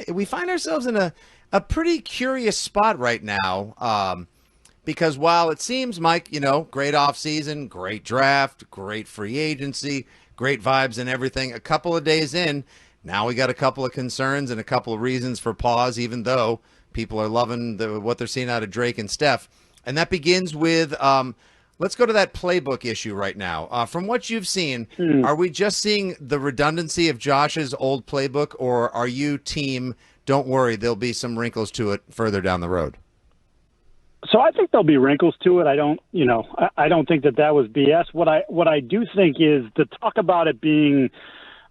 we find ourselves in a pretty curious spot right now. Because while it seems, Mike, great offseason, great draft, great free agency, great vibes and everything, a couple of days in, now we got a couple of concerns and a couple of reasons for pause, even though people are loving what they're seeing out of Drake and Steph. And that begins with, let's go to that playbook issue right now. From what you've seen, are we just seeing the redundancy of Josh's old playbook, or are you team, don't worry, there'll be some wrinkles to it further down the road? So I think there'll be wrinkles to it. I don't think that was BS. What I do think is to talk about it being,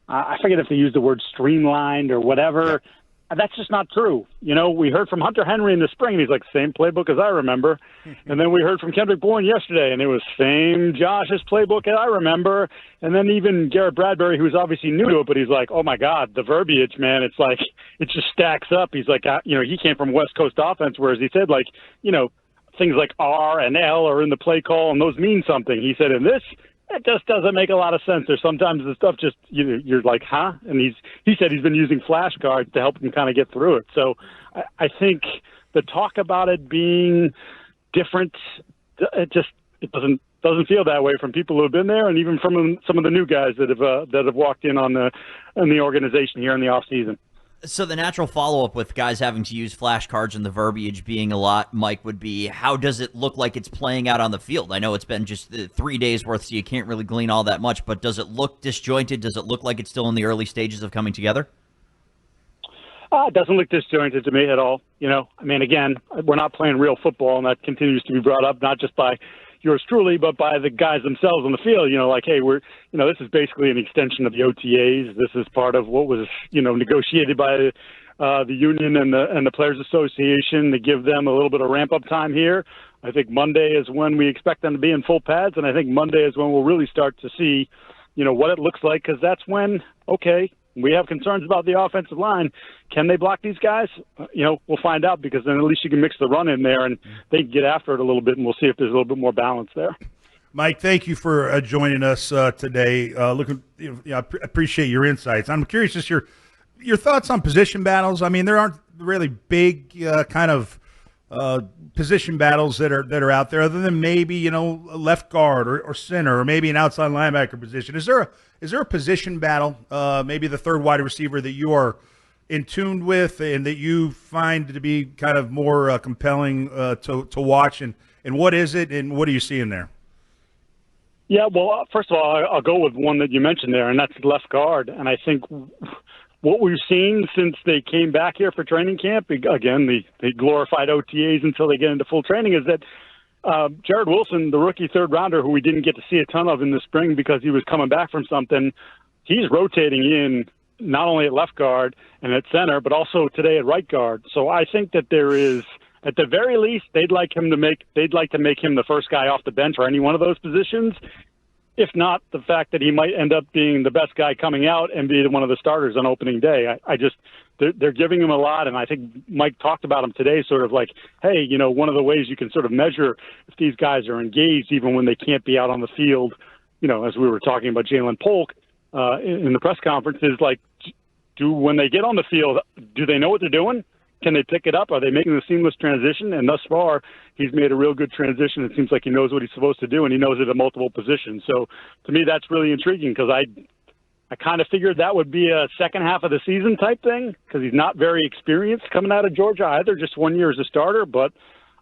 I forget if they use the word streamlined or whatever. Yeah. That's just not true. We heard from Hunter Henry in the spring, and he's like, same playbook as I remember. And then we heard from Kendrick Bourne yesterday, and it was same Josh's playbook as I remember. And then even Garrett Bradbury, who's obviously new to it, but he's like, oh my God, the verbiage, man, it's like, it just stacks up. He's like, he came from West Coast offense, whereas he said things like R and L are in the play call, and those mean something. He said, in this, it just doesn't make a lot of sense. There's sometimes the stuff just, you're like, huh? And he said he's been using flashcards to help him kind of get through it. So I think the talk about it being different, it doesn't feel that way from people who have been there, and even from some of the new guys that have walked in on the organization here in the off season. So the natural follow-up with guys having to use flashcards and the verbiage being a lot, Mike, would be, how does it look like it's playing out on the field? I know it's been just 3 days worth, so you can't really glean all that much, but does it look disjointed? Does it look like it's still in the early stages of coming together? It doesn't look disjointed to me at all. Again, we're not playing real football, and that continues to be brought up, not just by yours truly, but by the guys themselves on the field. Hey, this is basically an extension of the OTAs. This is part of what was, negotiated by the union and the Players Association to give them a little bit of ramp-up time here. I think Monday is when we expect them to be in full pads, and I think Monday is when we'll really start to see, what it looks like, because that's when, okay, we have concerns about the offensive line. Can they block these guys? We'll find out, because then at least you can mix the run in there and they can get after it a little bit, and we'll see if there's a little bit more balance there. Mike, thank you for joining us today. I appreciate your insights. I'm curious, just your thoughts on position battles. I mean, there aren't really big kind of position battles that are out there, other than maybe a left guard or center, or maybe an outside linebacker position. Is there a position battle, maybe the third wide receiver, that you are in tune with and that you find to be kind of more compelling to watch? And what is it, and what are you seeing there? Yeah, well, first of all, I'll go with one that you mentioned there, and that's left guard. And I think what we've seen since they came back here for training camp, again, the glorified OTAs until they get into full training, is that Jared Wilson, the rookie third rounder, who we didn't get to see a ton of in the spring because he was coming back from something, he's rotating in not only at left guard and at center, but also today at right guard. So I think that there is, at the very least, they'd like to make him the first guy off the bench for any one of those positions. If not, the fact that he might end up being the best guy coming out and be one of the starters on opening day. They're giving him a lot, and I think Mike talked about him today, sort of like, hey, one of the ways you can sort of measure if these guys are engaged even when they can't be out on the field, as we were talking about Jalen Polk in the press conference, is like, when they get on the field, do they know what they're doing? Can they pick it up? Are they making the seamless transition? And thus far, he's made a real good transition. It seems like he knows what he's supposed to do, and he knows it at multiple positions. So to me, that's really intriguing, because I kind of figured that would be a second half of the season type thing, because he's not very experienced coming out of Georgia either, just 1 year as a starter. But,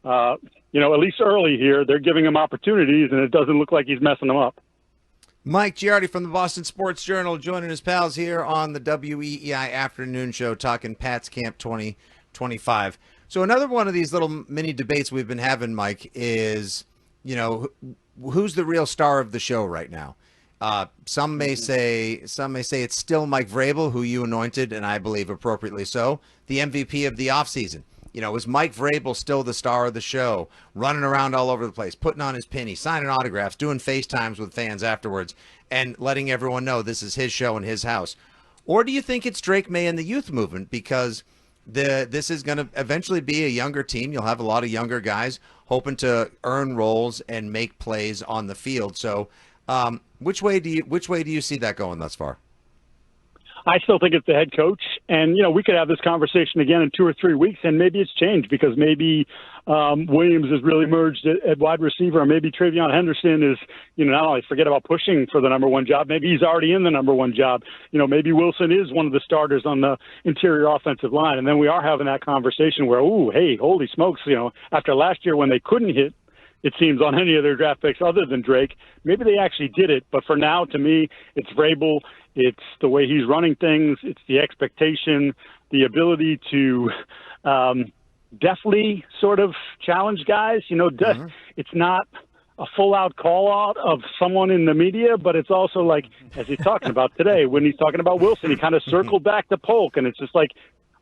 at least early here, they're giving him opportunities, and it doesn't look like he's messing them up. Mike Giardi from the Boston Sports Journal joining his pals here on the WEEI Afternoon Show, talking Pats Camp 2025. So another one of these little mini debates we've been having, Mike, is, who's the real star of the show right now? Some may say it's still Mike Vrabel, who you anointed, and I believe appropriately so, the MVP of the offseason. Is Mike Vrabel still the star of the show, running around all over the place, putting on his penny, signing autographs, doing FaceTimes with fans afterwards, and letting everyone know this is his show in his house? Or do you think it's Drake Maye and the youth movement? Because this is going to eventually be a younger team. You'll have a lot of younger guys hoping to earn roles and make plays on the field. So which way do you see that going thus far? I still think it's the head coach. And, we could have this conversation again in 2 or 3 weeks, and maybe it's changed because maybe Williams has really emerged at wide receiver, or maybe Travion Henderson is, not only forget about pushing for the number one job, maybe he's already in the number one job. Maybe Wilson is one of the starters on the interior offensive line. And then we are having that conversation where, hey, holy smokes, after last year when they couldn't hit, it seems, on any of their draft picks other than Drake, maybe they actually did it. But for now, to me, it's Vrabel. It's the way he's running things. It's the expectation, the ability to definitely sort of challenge guys. It's not a full-out call-out of someone in the media, but it's also like, as he's talking about today, when he's talking about Wilson, he kind of circled back to Polk, and it's just like,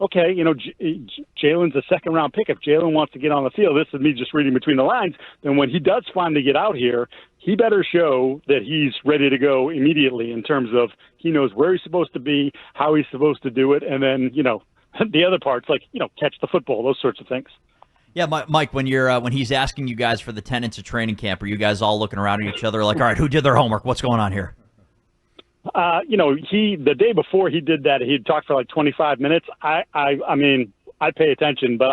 okay, Jalen's a second-round pick. If Jalen wants to get on the field, this is me just reading between the lines, then when he does finally get out here, he better show that he's ready to go immediately in terms of he knows where he's supposed to be, how he's supposed to do it, and then, the other parts, like, catch the football, those sorts of things. Yeah, Mike, when he's asking you guys for the tenets of training camp, are you guys all looking around at each other like, all right, who did their homework? What's going on here? The day before he did that, he'd talk for like 25 minutes. I mean, I pay attention, but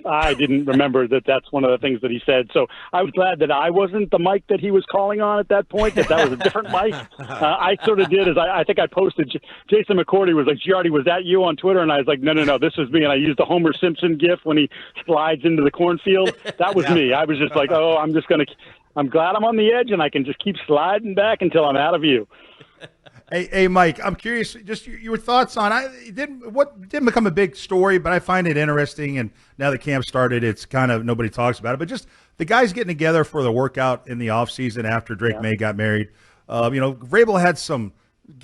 I didn't remember that that's one of the things that he said. So I was glad that I wasn't the Mike that he was calling on at that point, that was a different Mike. I sort of did, I think I posted, Jason McCourty was like, Giardi, was that you on Twitter? And I was like, no, this was me. And I used the Homer Simpson gif when he slides into the cornfield. That was me. I was just like, I'm glad I'm on the edge and I can just keep sliding back until I'm out of view. Hey, Mike, I'm curious, just your thoughts on what didn't become a big story, but I find it interesting. And now that camp started, it's kind of nobody talks about it. But just the guys getting together for the workout in the offseason after Drake Maye got married. Vrabel had some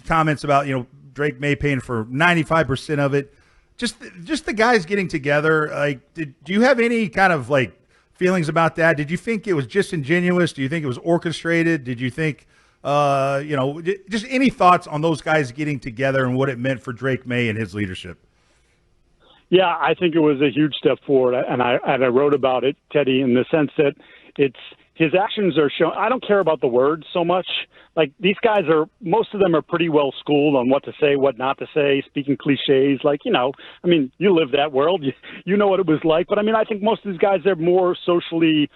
comments about Drake Maye paying for 95% of it. Just the guys getting together. Like, do you have any kind of like feelings about that? Did you think it was disingenuous? Do you think it was orchestrated? Did you think? Just any thoughts on those guys getting together and what it meant for Drake Maye and his leadership? Yeah, I think it was a huge step forward, and I wrote about it, Teddy, in the sense that his actions are shown. I don't care about the words so much. Like, these guys most of them are pretty well schooled on what to say, what not to say, speaking cliches. Like, you live that world, you know what it was like. But I think most of these guys, they're more socially.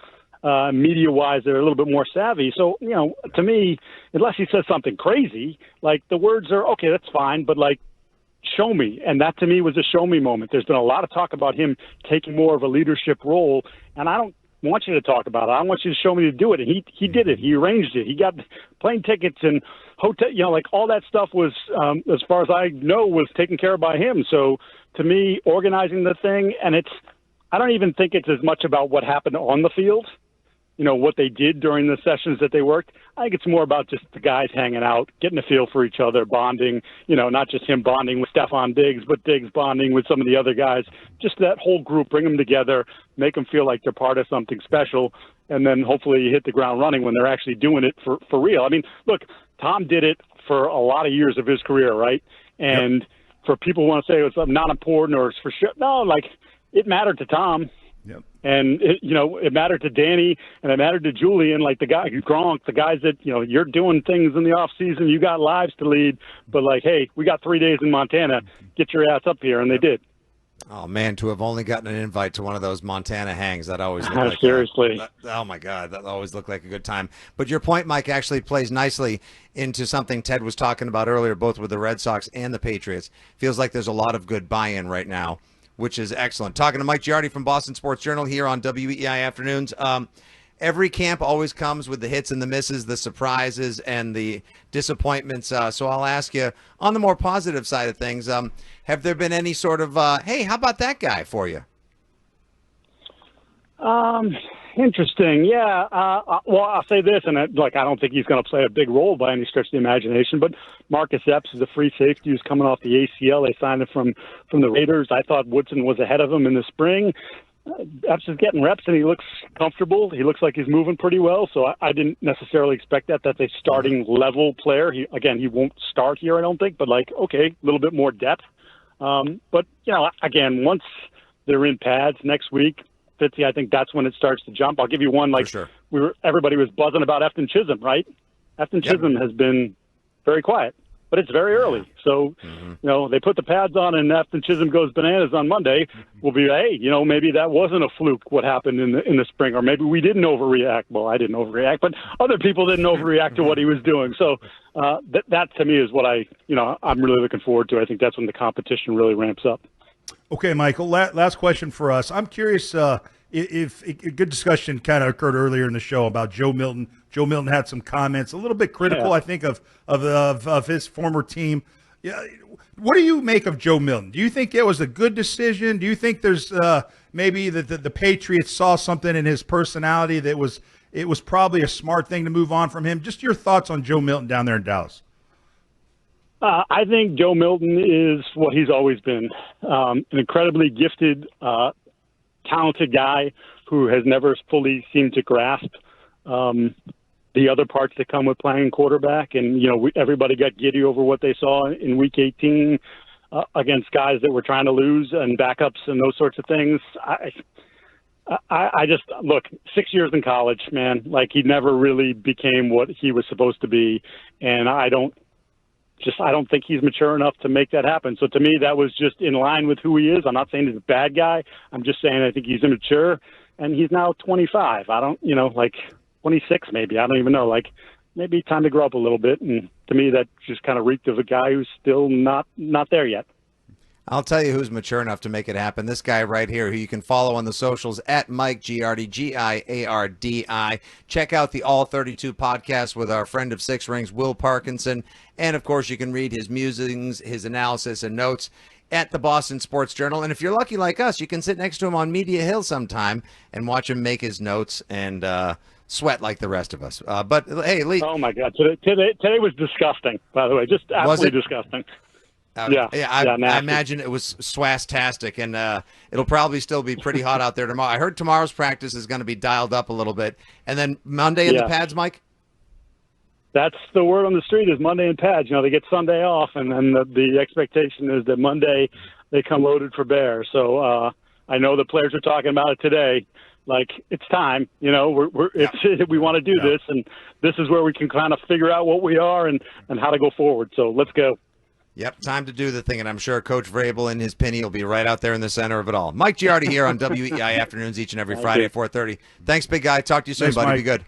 Media-wise, they're a little bit more savvy. So, to me, unless he says something crazy, like the words are, okay, that's fine, but like, show me. And that to me was a show me moment. There's been a lot of talk about him taking more of a leadership role, and I don't want you to talk about it. I want you to show me to do it. And he did it. He arranged it. He got plane tickets and hotel, like all that stuff was, as far as I know, was taken care of by him. So to me, organizing the thing, and I don't even think it's as much about what happened on the field. What they did during the sessions that they worked. I think it's more about just the guys hanging out, getting a feel for each other, bonding, not just him bonding with Stephon Diggs, but Diggs bonding with some of the other guys. Just that whole group, bring them together, make them feel like they're part of something special, and then hopefully you hit the ground running when they're actually doing it for real. Look, Tom did it for a lot of years of his career, right? And for people who want to say it's not important or it's for sure, no, like it mattered to Tom. Yep. And it mattered to Danny, and it mattered to Julian, like the guy Gronk, the guys that you're doing things in the off season. You got lives to lead, but like, hey, we got 3 days in Montana. Get your ass up here, and they did. Oh man, to have only gotten an invite to one of those Montana hangs, that always looked like seriously. Oh my God, that always looked like a good time. But your point, Mike, actually plays nicely into something Ted was talking about earlier, both with the Red Sox and the Patriots. Feels like there's a lot of good buy-in right now, which is excellent. Talking to Mike Giardi from Boston Sports Journal here on WEEI Afternoons. Every camp always comes with the hits and the misses, the surprises and the disappointments. So I'll ask you, on the more positive side of things, have there been any sort of, hey, how about that guy for you? Interesting. Yeah. Well, I'll say this, and I don't think he's going to play a big role by any stretch of the imagination, but Marcus Epps is a free safety who's coming off the ACL. They signed him from the Raiders. I thought Woodson was ahead of him in the spring. Epps is getting reps, and he looks comfortable. He looks like he's moving pretty well, so I didn't necessarily expect that. That's a starting level player. He won't start here, I don't think, but okay, a little bit more depth. But, again, once they're in pads next week, Fitzy, I think that's when it starts to jump. I'll give you one, sure. Everybody was buzzing about Efton Chisholm, right? Efton Chisholm has been very quiet. but it's very early. So, they put the pads on, and after Chisholm goes bananas on Monday, we'll be, hey, maybe that wasn't a fluke what happened in the spring, or maybe we didn't overreact. Well, I didn't overreact, but other people didn't overreact to what he was doing. So that to me is what I'm really looking forward to. I think that's when the competition really ramps up. Okay, Michael, last question for us. I'm curious if a good discussion kind of occurred earlier in the show about Joe Milton. Joe Milton had some comments, a little bit critical, I think, of his former team. Yeah, what do you make of Joe Milton? Do you think it was a good decision? Do you think there's maybe the Patriots saw something in his personality that it was probably a smart thing to move on from him? Just your thoughts on Joe Milton down there in Dallas. I think Joe Milton is what he's always been, an incredibly gifted, talented guy who has never fully seemed to grasp the other parts that come with playing quarterback. And, everybody got giddy over what they saw in Week 18 against guys that were trying to lose and backups and those sorts of things. I just, look, 6 years in college, man, like he never really became what he was supposed to be. And I don't think he's mature enough to make that happen. So to me, that was just in line with who he is. I'm not saying he's a bad guy. I'm just saying I think he's immature, and he's now 25. I don't, 26 maybe. I don't even know. Like, maybe time to grow up a little bit. And to me, that just kind of reeked of a guy who's still not there yet. I'll tell you who's mature enough to make it happen. This guy right here, who you can follow on the socials at Mike Giardi, Giardi. Check out the All 32 podcast with our friend of Six Rings, Will Parkinson. And, of course, you can read his musings, his analysis, and notes at the Boston Sports Journal. And if you're lucky like us, you can sit next to him on Media Hill sometime and watch him make his notes and sweat like the rest of us. But, hey, Lee. Oh, my God. Today was disgusting, by the way. Just absolutely disgusting. I imagine it was swastastic, and it'll probably still be pretty hot out there tomorrow. I heard tomorrow's practice is going to be dialed up a little bit, and then Monday in the pads, Mike? That's the word on the street is Monday in pads. They get Sunday off, and then the expectation is that Monday they come loaded for Bear. So I know the players are talking about it today. Like, it's time, we want to do this, and this is where we can kind of figure out what we are and how to go forward. So let's go. Yep, time to do the thing, and I'm sure Coach Vrabel and his penny will be right out there in the center of it all. Mike Giardi here on WEEI Afternoons each and every Friday at 4:30. Thanks, big guy. Talk to you soon, buddy. Mike. Be good.